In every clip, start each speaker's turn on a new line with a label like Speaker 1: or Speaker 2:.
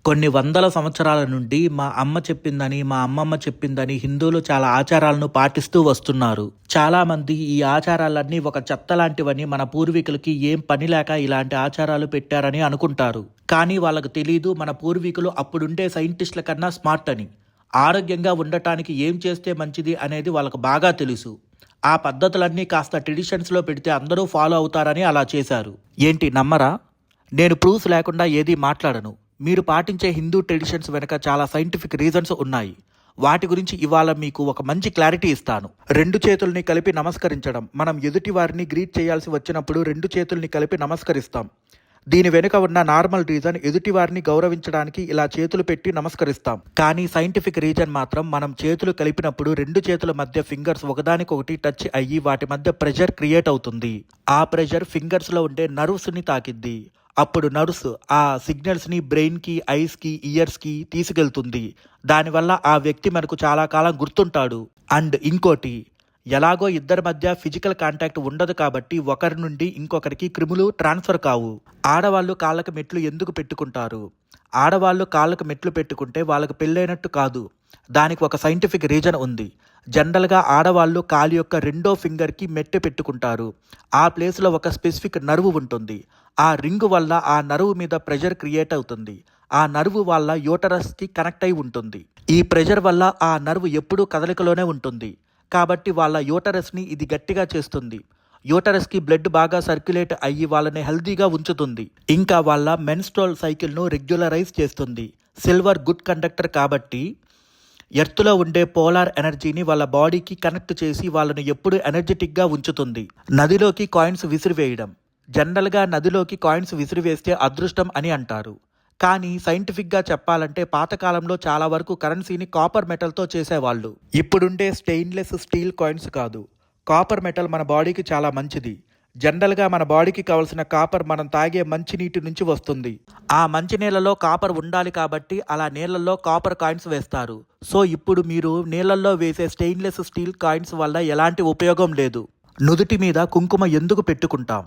Speaker 1: కొన్ని వందల సంవత్సరాల నుండి మా అమ్మ చెప్పిందని, మా అమ్మమ్మ చెప్పిందని హిందువులు చాలా ఆచారాలను పాటిస్తూ వస్తున్నారు. చాలామంది ఈ ఆచారాలన్నీ ఒక చెత్త లాంటివని, మన పూర్వీకులకి ఏం పని లేక ఇలాంటి ఆచారాలు పెట్టారని అనుకుంటారు. కానీ వాళ్ళకు తెలీదు మన పూర్వీకులు అప్పుడుండే సైంటిస్టుల కన్నా స్మార్ట్ అని. ఆరోగ్యంగా ఉండటానికి ఏం చేస్తే మంచిది అనేది వాళ్ళకు బాగా తెలుసు. ఆ పద్ధతులన్నీ కాస్త ట్రెడిషన్స్లో పెడితే అందరూ ఫాలో అవుతారని అలా చేశారు. ఏంటి నమ్మరా? నేను ప్రూఫ్ లేకుండా ఏదీ మాట్లాడను. మీరు పాటించే హిందూ ట్రెడిషన్స్ వెనక చాలా సైంటిఫిక్ రీజన్స్ ఉన్నాయి. వాటి గురించి ఇవాళ మీకు ఒక మంచి క్లారిటీ ఇస్తాను. రెండు చేతుల్ని కలిపి నమస్కరించడం. మనం ఎదుటి వారిని గ్రీట్ చేయాల్సి వచ్చినప్పుడు రెండు చేతుల్ని కలిపి నమస్కరిస్తాం. దీని వెనుక ఉన్న నార్మల్ రీజన్ ఎదుటి వారిని గౌరవించడానికి ఇలా చేతులు పెట్టి నమస్కరిస్తాం. కానీ సైంటిఫిక్ రీజన్ మాత్రం మనం చేతులు కలిపినప్పుడు రెండు చేతుల మధ్య ఫింగర్స్ ఒకదానికొకటి టచ్ అయ్యి వాటి మధ్య ప్రెషర్ క్రియేట్ అవుతుంది. ఆ ప్రెషర్ ఫింగర్స్ లో ఉండే నర్వ్స్ ని తాకిద్ది. అప్పుడు నర్వ్స్ ఆ సిగ్నల్స్ని బ్రెయిన్కి, ఐస్కి, ఇయర్స్కి తీసుకెళ్తుంది. దానివల్ల ఆ వ్యక్తి మనకు చాలా కాలం గుర్తుంటాడు. అండ్ ఇంకోటి, ఎలాగో ఇద్దరి మధ్య ఫిజికల్ కాంటాక్ట్ ఉండదు కాబట్టి ఒకరి నుండి ఇంకొకరికి క్రిములు ట్రాన్స్ఫర్ కావు. ఆడవాళ్ళు కాళ్ళకు మెట్లు ఎందుకు పెట్టుకుంటారు? ఆడవాళ్ళు కాళ్ళకు మెట్లు పెట్టుకుంటే వాళ్ళకు పెళ్ళైనట్టు కాదు. దానికి ఒక సైంటిఫిక్ రీజన్ ఉంది. జనరల్గా ఆడవాళ్ళు కాలు యొక్క రెండో ఫింగర్కి మెట్టు పెట్టుకుంటారు. ఆ ప్లేస్లో ఒక స్పెసిఫిక్ నర్వ్ ఉంటుంది. ఆ రింగ్ వల్ల ఆ నర్వ్ మీద ప్రెషర్ క్రియేట్ అవుతుంది. ఆ నర్వ్ వల్ల యూటరస్కి కనెక్ట్ అయి ఉంటుంది. ఈ ప్రెషర్ వల్ల ఆ నర్వ్ ఎప్పుడూ కదలికలోనే ఉంటుంది. కాబట్టి వాళ్ళ యూటరస్ని ఇది గట్టిగా చేస్తుంది. యూటరస్కి బ్లడ్ బాగా సర్క్యులేట్ అయ్యి వాళ్ళని హెల్తీగా ఉంచుతుంది. ఇంకా వాళ్ళ మెన్స్ట్రువల్ సైకిల్ను రెగ్యులరైజ్ చేస్తుంది. సిల్వర్ గుడ్ కండక్టర్ కాబట్టి ఎర్త్లో ఉండే పోలార్ ఎనర్జీని వాళ్ళ బాడీకి కనెక్ట్ చేసి వాళ్ళని ఎప్పుడు ఎనర్జెటిక్గా ఉంచుతుంది. నదిలోకి కాయిన్స్ విసిరివేయడం. జనరల్గా నదిలోకి కాయిన్స్ విసిరివేస్తే అదృష్టం అని అంటారు. కానీ సైంటిఫిక్గా చెప్పాలంటే పాతకాలంలో చాలా వరకు కరెన్సీని కాపర్ మెటల్తో చేసేవాళ్ళు. ఇప్పుడుండే స్టెయిన్లెస్ స్టీల్ కాయిన్స్ కాదు. కాపర్ మెటల్ మన బాడీకి చాలా మంచిది. జనరల్గా మన బాడీకి కావాల్సిన కాపర్ మనం తాగే మంచినీటి నుంచి వస్తుంది. ఆ మంచినీళ్ళలో కాపర్ ఉండాలి కాబట్టి అలా నీళ్ళల్లో కాపర్ కాయిన్స్ వేస్తారు. సో ఇప్పుడు మీరు నీళ్ళల్లో వేసే స్టెయిన్లెస్ స్టీల్ కాయిన్స్ వల్ల ఎలాంటి ఉపయోగం లేదు. నుదుటి మీద కుంకుమ ఎందుకు పెట్టుకుంటాం?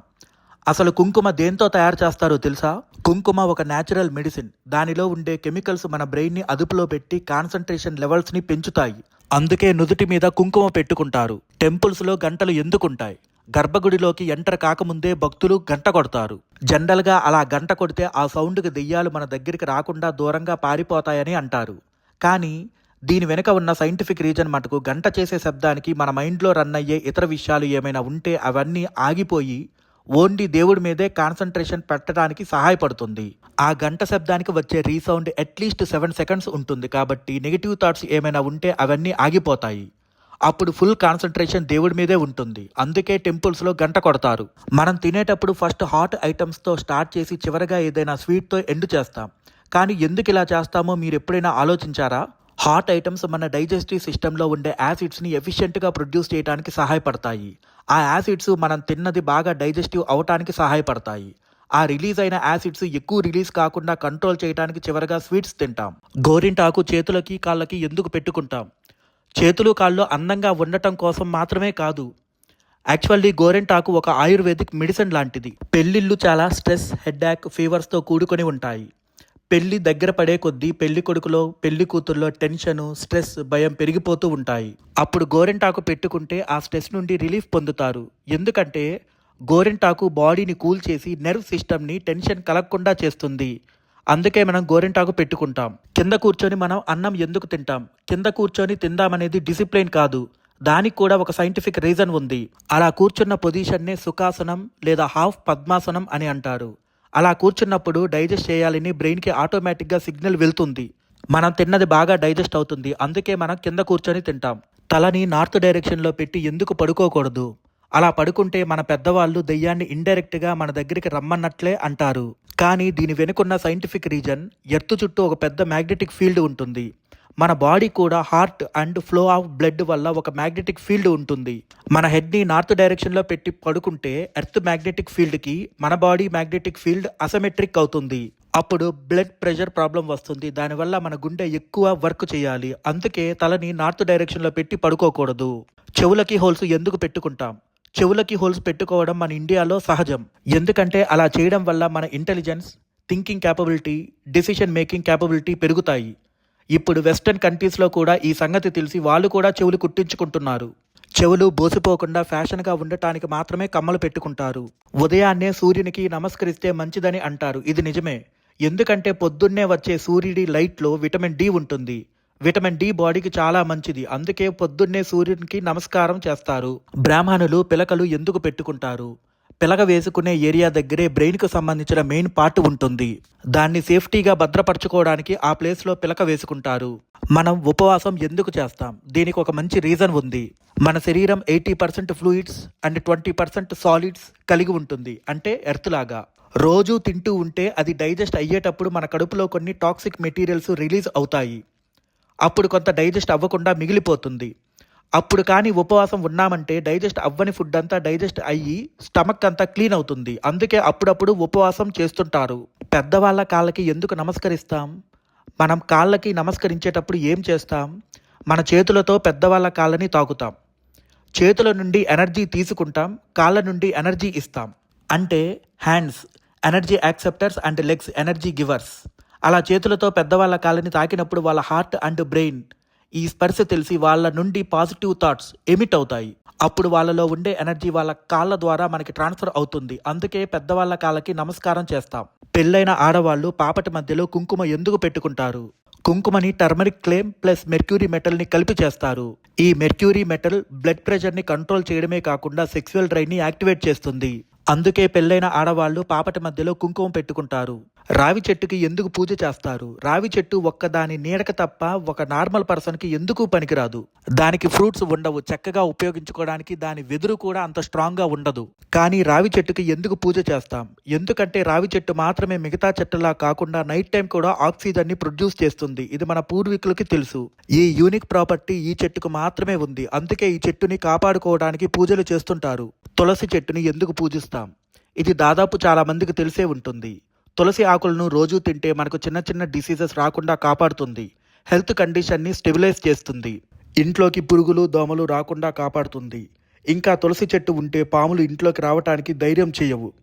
Speaker 1: అసలు కుంకుమ దేంతో తయారు చేస్తారో తెలుసా? కుంకుమ ఒక న్యాచురల్ మెడిసిన్. దానిలో ఉండే కెమికల్స్ మన బ్రెయిన్ని అదుపులో పెట్టి కాన్సంట్రేషన్ లెవెల్స్ని పెంచుతాయి. అందుకే నుదుటి మీద కుంకుమ పెట్టుకుంటారు. టెంపుల్స్లో గంటలు ఎందుకుంటాయి? గర్భగుడిలోకి ఎంటర్ కాకముందే భక్తులు గంట కొడతారు. జనరల్గా అలా గంట కొడితే ఆ సౌండ్కి దెయ్యాలు మన దగ్గరికి రాకుండా దూరంగా పారిపోతాయని అంటారు. కానీ దీని వెనుక ఉన్న సైంటిఫిక్ రీజన్ మటుకు గంట చేసే శబ్దానికి మన మైండ్లో రన్ అయ్యే ఇతర విషయాలు ఏమైనా ఉంటే అవన్నీ ఆగిపోయి ఓన్లీ దేవుడి మీదే కాన్సంట్రేషన్ పెట్టడానికి సహాయపడుతుంది. ఆ గంట శబ్దానికి వచ్చే రీసౌండ్ అట్లీస్ట్ 7 సెకండ్స్ ఉంటుంది. కాబట్టి నెగిటివ్ థాట్స్ ఏమైనా ఉంటే అవన్నీ ఆగిపోతాయి. అప్పుడు ఫుల్ కాన్సంట్రేషన్ దేవుడి మీదే ఉంటుంది. అందుకే టెంపుల్స్లో గంట కొడతారు. మనం తినేటప్పుడు ఫస్ట్ హాట్ ఐటమ్స్తో స్టార్ట్ చేసి చివరగా ఏదైనా స్వీట్తో ఎండ్ చేస్తాం. కానీ ఎందుకు ఇలా చేస్తామో మీరు ఎప్పుడైనా ఆలోచించారా? హాట్ ఐటమ్స్ మన డైజెస్టివ్ సిస్టంలో ఉండే యాసిడ్స్ని ఎఫిషియెంట్గా ప్రొడ్యూస్ చేయడానికి సహాయపడతాయి. ఆ యాసిడ్స్ మనం తిన్నది బాగా డైజెస్టివ్ అవటానికి సహాయపడతాయి. ఆ రిలీజ్ అయిన యాసిడ్స్ ఎక్కువ రిలీజ్ కాకుండా కంట్రోల్ చేయడానికి చివరగా స్వీట్స్ తింటాం. గోరింటాకు చేతులకి కాళ్ళకి ఎందుకు పెట్టుకుంటాం? చేతులు కాళ్ళు అందంగా ఉండటం కోసం మాత్రమే కాదు. యాక్చువల్లీ గోరింటాకు ఒక ఆయుర్వేదిక్ మెడిసిన్ లాంటిది. పెళ్ళిళ్ళు చాలా స్ట్రెస్, హెడ్ఏక్, ఫీవర్స్తో కూడుకొని ఉంటాయి. పెళ్లి దగ్గర పడే కొద్దీ పెళ్లి కొడుకులో, పెళ్లి కూతుర్లో టెన్షన్, స్ట్రెస్, భయం పెరిగిపోతూ ఉంటాయి. అప్పుడు గోరింటాకు పెట్టుకుంటే ఆ స్ట్రెస్ నుండి రిలీఫ్ పొందుతారు. ఎందుకంటే గోరింటాకు బాడీని కూల్ చేసి నర్వ్ సిస్టమ్ని టెన్షన్ కలగకుండా చేస్తుంది. అందుకే మనం గోరింటాకు పెట్టుకుంటాం. కింద కూర్చొని మనం అన్నం ఎందుకు తింటాం? కింద కూర్చొని తిందామనేది డిసిప్లిన్ కాదు. దానికి కూడా ఒక సైంటిఫిక్ రీజన్ ఉంది. అలా కూర్చున్న పొజిషన్నే సుఖాసనం లేదా హాఫ్ పద్మాసనం అని అంటారు. అలా కూర్చున్నప్పుడు డైజెస్ట్ చేయాలని బ్రెయిన్కి ఆటోమేటిక్గా సిగ్నల్ వెళ్తుంది. మనం తిన్నది బాగా డైజెస్ట్ అవుతుంది. అందుకే మనం కింద కూర్చొని తింటాం. తలని నార్త్ డైరెక్షన్లో పెట్టి ఎందుకు పడుకోకూడదు? అలా పడుకుంటే మన పెద్దవాళ్ళు దెయ్యాన్ని ఇండైరెక్ట్గా మన దగ్గరికి రమ్మన్నట్లే అంటారు. కానీ దీని వెనుకున్న సైంటిఫిక్ రీజన్, ఎర్త్ చుట్టూ ఒక పెద్ద మ్యాగ్నెటిక్ ఫీల్డ్ ఉంటుంది. మన బాడీ కూడా heart and flow of blood వల్ల ఒక మ్యాగ్నెటిక్ ఫీల్డ్ ఉంటుంది. మన హెడ్ని నార్త్ డైరెక్షన్లో పెట్టి పడుకుంటే ఎర్త్ మ్యాగ్నెటిక్ ఫీల్డ్కి మన బాడీ మ్యాగ్నెటిక్ ఫీల్డ్ అసిమెట్రిక్ అవుతుంది. అప్పుడు బ్లడ్ ప్రెషర్ ప్రాబ్లం వస్తుంది. దానివల్ల మన గుండె ఎక్కువ వర్క్ చేయాలి. అందుకే తలని నార్త్ డైరెక్షన్లో పెట్టి పడుకోకూడదు. చెవులకి హోల్స్ ఎందుకు పెట్టుకుంటాం? చెవులకి హోల్స్ పెట్టుకోవడం మన ఇండియాలో సహజం. ఎందుకంటే అలా చేయడం వల్ల మన intelligence, thinking capability, decision making capability పెరుగుతాయి. ఇప్పుడు వెస్టర్న్ కంట్రీస్లో కూడా ఈ సంగతి తెలిసి వాళ్ళు కూడా చెవులు కుట్టించుకుంటున్నారు. చెవులు బోసిపోకుండా ఫ్యాషన్గా ఉండటానికి మాత్రమే కమ్మలు పెట్టుకుంటారు. ఉదయాన్నే సూర్యునికి నమస్కరిస్తే మంచిదని అంటారు. ఇది నిజమే. ఎందుకంటే పొద్దున్నే వచ్చే సూర్యుడి లైట్లో విటమిన్ డి ఉంటుంది. విటమిన్ డి బాడీకి చాలా మంచిది. అందుకే పొద్దున్నే సూర్యునికి నమస్కారం చేస్తారు. బ్రాహ్మణులు పిలకలు ఎందుకు పెట్టుకుంటారు? పిలక వేసుకునే ఏరియా దగ్గరే బ్రెయిన్కు సంబంధించిన మెయిన్ పార్ట్ ఉంటుంది. దాన్ని సేఫ్టీగా భద్రపరచుకోవడానికి ఆ ప్లేస్లో పిలక వేసుకుంటారు. మనం ఉపవాసం ఎందుకు చేస్తాం? దీనికి ఒక మంచి రీజన్ ఉంది. మన శరీరం 80% ఫ్లూయిడ్స్ అండ్ 20% సాలిడ్స్ కలిగి ఉంటుంది. అంటే ఎర్త్ లాగా. రోజు తింటూ ఉంటే అది డైజెస్ట్ అయ్యేటప్పుడు మన కడుపులో కొన్ని టాక్సిక్ మెటీరియల్స్ రిలీజ్ అవుతాయి. అప్పుడు కొంత డైజెస్ట్ అవ్వకుండా మిగిలిపోతుంది. అప్పుడు కానీ ఉపవాసం ఉన్నామంటే డైజెస్ట్ అవ్వని ఫుడ్ అంతా డైజెస్ట్ అయ్యి స్టమక్ అంతా క్లీన్ అవుతుంది. అందుకే అప్పుడప్పుడు ఉపవాసం చేస్తుంటారు. పెద్దవాళ్ళ కాళ్ళకి ఎందుకు నమస్కరిస్తాం? మనం కాళ్ళకి నమస్కరించేటప్పుడు ఏం చేస్తాం? మన చేతులతో పెద్దవాళ్ళ కాళ్ళని తాకుతాం. చేతుల నుండి ఎనర్జీ తీసుకుంటాం, కాళ్ళ నుండి ఎనర్జీ ఇస్తాం. అంటే hands energy acceptors and legs energy givers. అలా చేతులతో పెద్దవాళ్ళ కాళ్ళని తాకినప్పుడు వాళ్ళ హార్ట్ అండ్ బ్రెయిన్ ఈ స్పర్శ తెలిసి వాళ్ళ నుండి పాజిటివ్ థాట్స్ ఎమిట్ అవుతాయి. అప్పుడు వాళ్ళలో ఉండే ఎనర్జీ వాళ్ళ కాళ్ళ ద్వారా మనకి ట్రాన్స్ఫర్ అవుతుంది. అందుకే పెద్దవాళ్ళ కాళ్ళకి నమస్కారం చేస్తాం. పెళ్ళైన ఆడవాళ్ళు పాపటి మధ్యలో కుంకుమ ఎందుకు పెట్టుకుంటారు? కుంకుమని టర్మరిక్ క్లేమ్ ప్లస్ మెర్క్యూరీ మెటల్ని కలిపి చేస్తారు. ఈ మెర్క్యూరీ మెటల్ బ్లడ్ ప్రెషర్ని కంట్రోల్ చేయడమే కాకుండా సెక్సువల్ డ్రైవ్ని యాక్టివేట్ చేస్తుంది. అందుకే పెళ్ళైన ఆడవాళ్ళు పాపటి మధ్యలో కుంకుమ పెట్టుకుంటారు. రావి చెట్టుకి ఎందుకు పూజ చేస్తారు? రావి చెట్టు ఒక్క దాని నీడక తప్ప ఒక నార్మల్ పర్సన్కి ఎందుకు పనికిరాదు. దానికి ఫ్రూట్స్ ఉండవు. చక్కగా ఉపయోగించుకోవడానికి దాని వెదురు కూడా అంత స్ట్రాంగ్గా ఉండదు. కానీ రావి చెట్టుకి ఎందుకు పూజ చేస్తాం? ఎందుకంటే రావి చెట్టు మాత్రమే మిగతా చెట్టులా కాకుండా నైట్ టైం కూడా ఆక్సిజన్ని ప్రొడ్యూస్ చేస్తుంది. ఇది మన పూర్వీకులకి తెలుసు. ఈ యూనిక్ ప్రాపర్టీ ఈ చెట్టుకు మాత్రమే ఉంది. అందుకే ఈ చెట్టుని కాపాడుకోవడానికి పూజలు చేస్తుంటారు. తులసి చెట్టుని ఎందుకు పూజిస్తాం? ఇది దాదాపు చాలా మందికి తెలిసే ఉంటుంది. తులసి ఆకులను రోజు తింటే మనకు చిన్న చిన్న డిసీజెస్ రాకుండా కాపాడుతుంది. హెల్త్ కండిషన్ని స్టెబిలైజ్ చేస్తుంది. ఇంట్లోకి పురుగులు దోమలు రాకుండా కాపాడుతుంది. ఇంకా తులసి చెట్టు ఉంటే పాములు ఇంట్లోకి రావడానికి ధైర్యం చేయవు.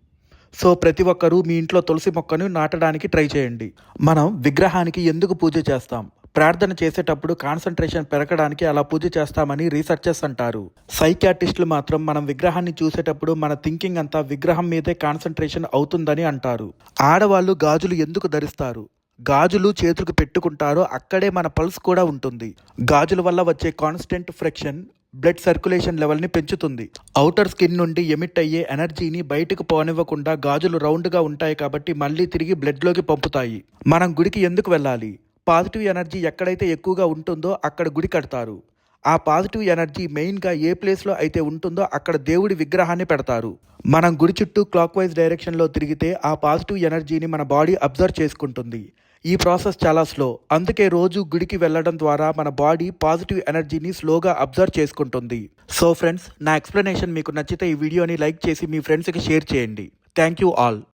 Speaker 1: సో ప్రతి ఒక్కరూ మీ ఇంట్లో తులసి మొక్కను నాటడానికి ట్రై చేయండి. మనం విగ్రహానికి ఎందుకు పూజ చేస్తాం? ప్రార్థన చేసేటప్పుడు కాన్సన్ట్రేషన్ పెరగడానికి అలా పూజ చేస్తామని రీసెర్చర్స్ అంటారు. సైకియాట్రిస్టులు మాత్రం మనం విగ్రహాన్ని చూసేటప్పుడు మన థింకింగ్ అంతా విగ్రహం మీదే కాన్సన్ట్రేషన్ అవుతుందని అంటారు. ఆడవాళ్ళు గాజులు ఎందుకు ధరిస్తారు? గాజులు చేతులకు పెట్టుకుంటారో అక్కడే మన పల్స్ కూడా ఉంటుంది. గాజుల వల్ల వచ్చే కాన్స్టెంట్ ఫ్రిక్షన్ బ్లడ్ సర్క్యులేషన్ లెవెల్ని పెంచుతుంది. ఔటర్ స్కిన్ నుండి ఎమిట్ అయ్యే ఎనర్జీని బయటకు పోనివ్వకుండా గాజులు రౌండ్గా ఉంటాయి కాబట్టి మళ్ళీ తిరిగి బ్లడ్లోకి పంపుతాయి. మనం గుడికి ఎందుకు వెళ్ళాలి? పాజిటివ్ ఎనర్జీ ఎక్కడైతే ఎక్కువగా ఉంటుందో అక్కడ గుడి కడతారు. ఆ పాజిటివ్ ఎనర్జీ మెయిన్గా ఏ ప్లేస్లో అయితే ఉంటుందో అక్కడ దేవుడి విగ్రహాన్ని పెడతారు. మనం గుడి చుట్టూ క్లాక్ వైజ్ డైరెక్షన్లో తిరిగితే ఆ పాజిటివ్ ఎనర్జీని మన బాడీ అబ్జర్వ్ చేసుకుంటుంది. ఈ ప్రాసెస్ చాలా స్లో. అందుకే రోజు గుడికి వెళ్ళడం ద్వారా మన బాడీ పాజిటివ్ ఎనర్జీని స్లోగా అబ్జర్వ్ చేసుకుంటుంది. సో ఫ్రెండ్స్, నా ఎక్స్ప్లెనేషన్ మీకు నచ్చితే ఈ వీడియోని లైక్ చేసి మీ ఫ్రెండ్స్కి షేర్ చేయండి. Thank you all.